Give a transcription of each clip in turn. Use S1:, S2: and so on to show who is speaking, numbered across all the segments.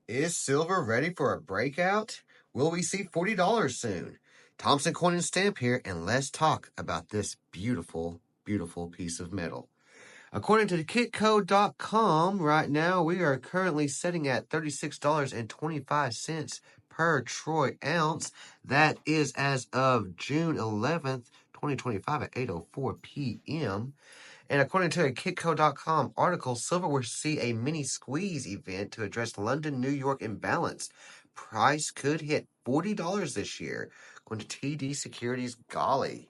S1: Is silver ready for a breakout? Will we see $40 soon? Thompson Coin and Stamp here, and let's talk about this beautiful, beautiful piece of metal. According to kitco.com, right now we are currently sitting at $36.25 per troy ounce. That is as of June 11th, 2025 at 8:04 p.m. And according to a kitco.com article, silver will see a mini squeeze event to address London-New York imbalance. Price could hit $40 this year, according to TD Securities. Golly.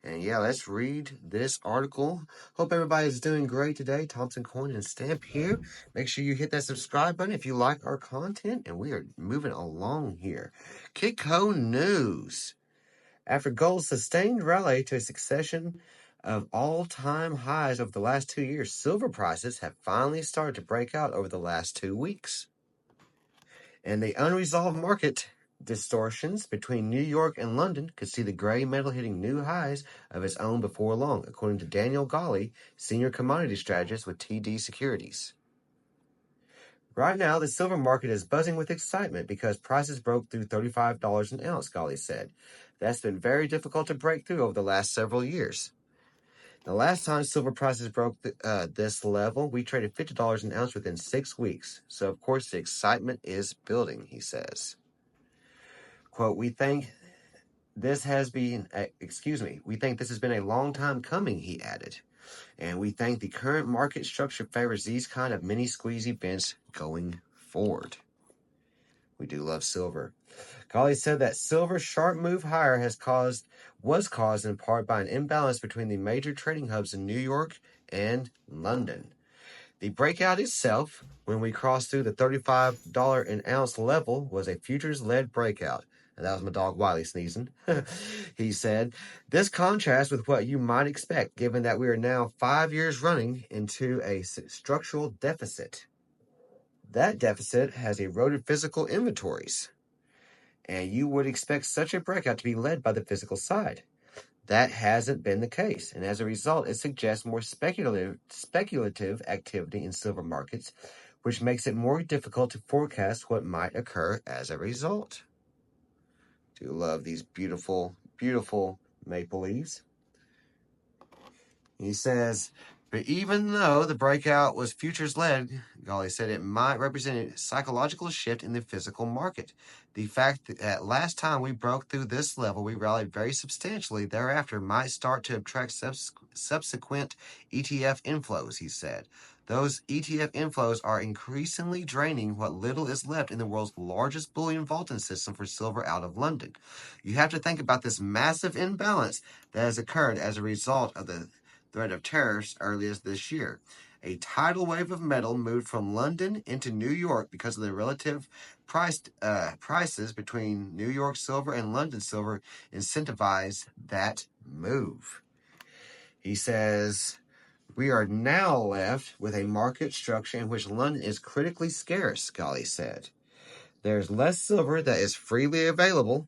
S1: And yeah, let's read this article. Hope everybody's doing great today. Thompson Coin and Stamp here. Make sure you hit that subscribe button if you like our content. And we are moving along here. Kitco News. After gold's sustained rally to a succession of all-time highs over the last 2 years, silver prices have finally started to break out over the last 2 weeks. And the unresolved market distortions between New York and London could see the gray metal hitting new highs of its own before long, according to Daniel Gawley, senior commodity strategist with TD Securities. Right now, the silver market is buzzing with excitement because prices broke through $35 an ounce, Gawley said. That's been very difficult to break through over the last several years. The last time silver prices broke this level, we traded $50 an ounce within 6 weeks. So, of course, the excitement is building, he says. Quote, we think this has been a long time coming, he added. And we think the current market structure favors these kind of mini squeeze events going forward. We do love silver. Gawley said that silver's sharp move higher was caused in part by an imbalance between the major trading hubs in New York and London. The breakout itself, when we crossed through the $35 an ounce level, was a futures-led breakout. And that was my dog Wiley sneezing. He said, this contrasts with what you might expect, given that we are now 5 years running into a structural deficit. That deficit has eroded physical inventories, and you would expect such a breakout to be led by the physical side. That hasn't been the case, and as a result, it suggests more speculative activity in silver markets, which makes it more difficult to forecast what might occur as a result. Do love these beautiful, beautiful maple leaves. He says, but even though the breakout was futures-led, Gawley said it might represent a psychological shift in the physical market. The fact that last time we broke through this level, we rallied very substantially thereafter might start to attract subsequent ETF inflows, he said. Those ETF inflows are increasingly draining what little is left in the world's largest bullion vaulting system for silver out of London. You have to think about this massive imbalance that has occurred as a result of the threat of tariffs earlier this year. A tidal wave of metal moved from London into New York because of the relative prices between New York silver and London silver incentivized that move. He says, we are now left with a market structure in which London is critically scarce, Gawley said. There's less silver that is freely available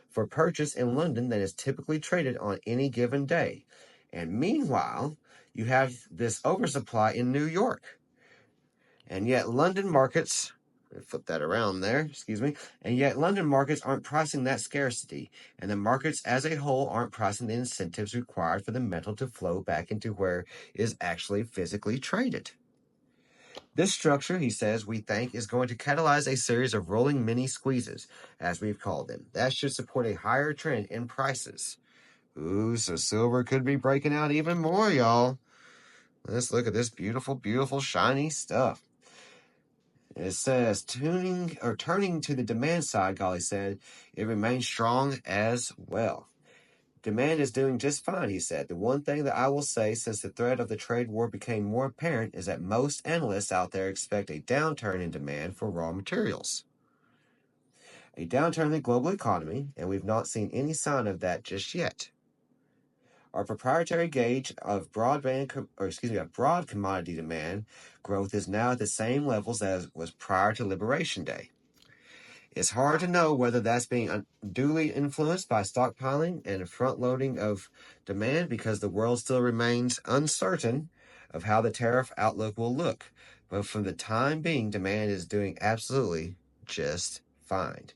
S1: for purchase in London than is typically traded on any given day. And meanwhile, you have this oversupply in New York. And yet London markets, flip that around there, and yet London markets aren't pricing that scarcity, and the markets as a whole aren't pricing the incentives required for the metal to flow back into where it is actually physically traded. This structure, he says, we think is going to catalyze a series of rolling mini squeezes, as we've called them. That should support a higher trend in prices. Ooh, so silver could be breaking out even more, y'all. Let's look at this beautiful, beautiful, shiny stuff. It says, turning to the demand side, Gawley said, it remains strong as well. Demand is doing just fine, he said. The one thing that I will say since the threat of the trade war became more apparent is that most analysts out there expect a downturn in demand for raw materials. A downturn in the global economy, and we've not seen any sign of that just yet. Our proprietary gauge of broad commodity demand growth is now at the same levels as was prior to Liberation Day. It's hard to know whether that's being unduly influenced by stockpiling and front-loading of demand because the world still remains uncertain of how the tariff outlook will look. but for the time being, demand is doing absolutely just fine.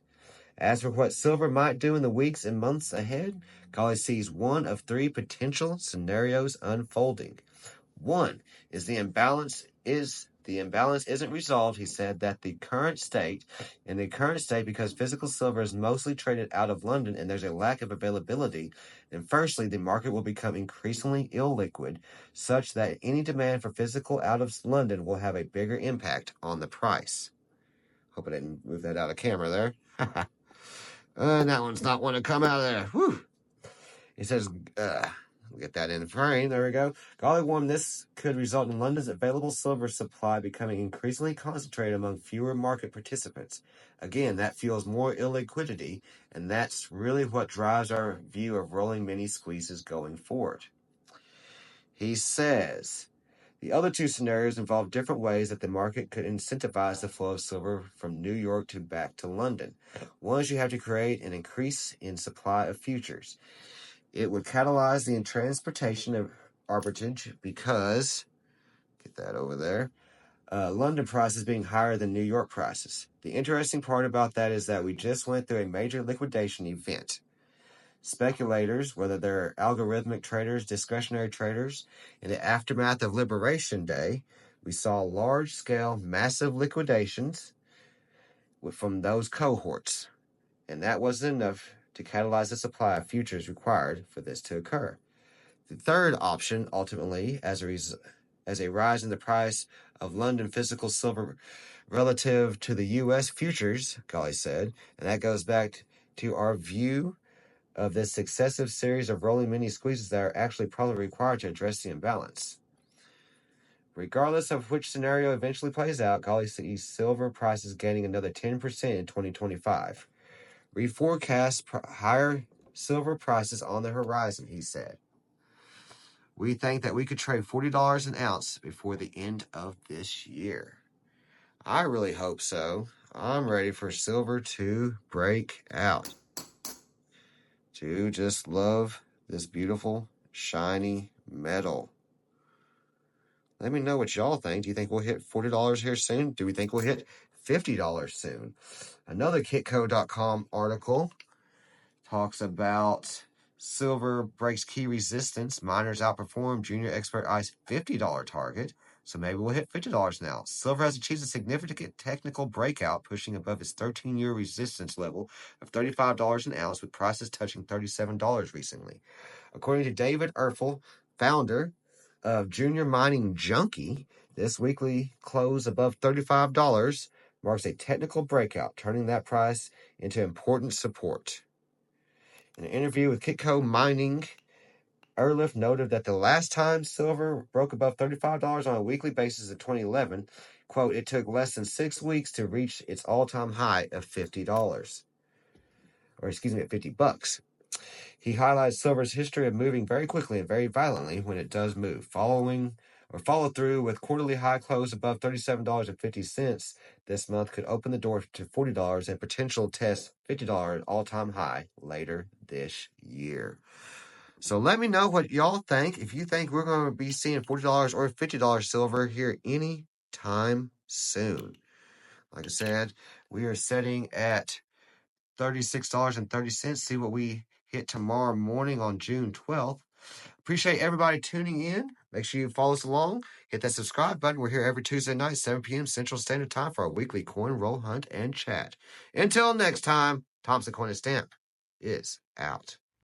S1: As for what silver might do in the weeks and months ahead, Golly sees one of three potential scenarios unfolding. One is the imbalance isn't resolved. He said that in the current state, because physical silver is mostly traded out of London and there's a lack of availability, then firstly, the market will become increasingly illiquid, such that any demand for physical out of London will have a bigger impact on the price. Hope I didn't move that out of camera there. That one's not want to come out of there. Whew. He says, we'll get that in the frame. There we go. Golly warned this could result in London's available silver supply becoming increasingly concentrated among fewer market participants. Again, that fuels more illiquidity, and that's really what drives our view of rolling mini squeezes going forward. He says, the other two scenarios involve different ways that the market could incentivize the flow of silver from New York to back to London. One is you have to create an increase in supply of futures. It would catalyze the transportation of arbitrage because, get that over there, London prices being higher than New York prices. The interesting part about that is that we just went through a major liquidation event. Speculators, whether they're algorithmic traders, discretionary traders, in the aftermath of Liberation Day, we saw large-scale, massive liquidations from those cohorts, and that wasn't enough to catalyze the supply of futures required for this to occur. The third option, ultimately, as a rise in the price of London physical silver relative to the U.S. futures, Golly said, and that goes back to our view of this successive series of rolling mini squeezes that are actually probably required to address the imbalance. Regardless of which scenario eventually plays out, Golly sees silver prices gaining another 10% in 2025. We forecast higher silver prices on the horizon, he said. We think that we could trade $40 an ounce before the end of this year. I really hope so. I'm ready for silver to break out. To just love this beautiful, shiny metal. Let me know what y'all think. Do you think we'll hit $40 here soon? Do we think we'll hit $50 soon? Another kitco.com article talks about silver breaks key resistance. Miners outperform junior expert ICE $50 target. So maybe we'll hit $50 now. Silver has achieved a significant technical breakout, pushing above its 13-year resistance level of $35 an ounce, with prices touching $37 recently. According to David Erfel, founder of Junior Mining Junkie, this weekly close above $35 marks a technical breakout, turning that price into important support. In an interview with Kitco Mining, Erliff noted that the last time silver broke above $35 on a weekly basis in 2011, quote, it took less than 6 weeks to reach its all-time high of $50. Or excuse me, at $50. He highlights silver's history of moving very quickly and very violently when it does move. Follow through with quarterly high close above $37.50 this month could open the door to $40 and potential test $50 all-time high later this year. So let me know what y'all think. If you think we're going to be seeing $40 or $50 silver here any time soon. Like I said, we are setting at $36.30. See what we hit tomorrow morning on June 12th. Appreciate everybody tuning in. Make sure you follow us along. Hit that subscribe button. We're here every Tuesday night, 7 p.m. Central Standard Time for our weekly coin roll hunt and chat. Until next time, Thompson Coin and Stamp is out.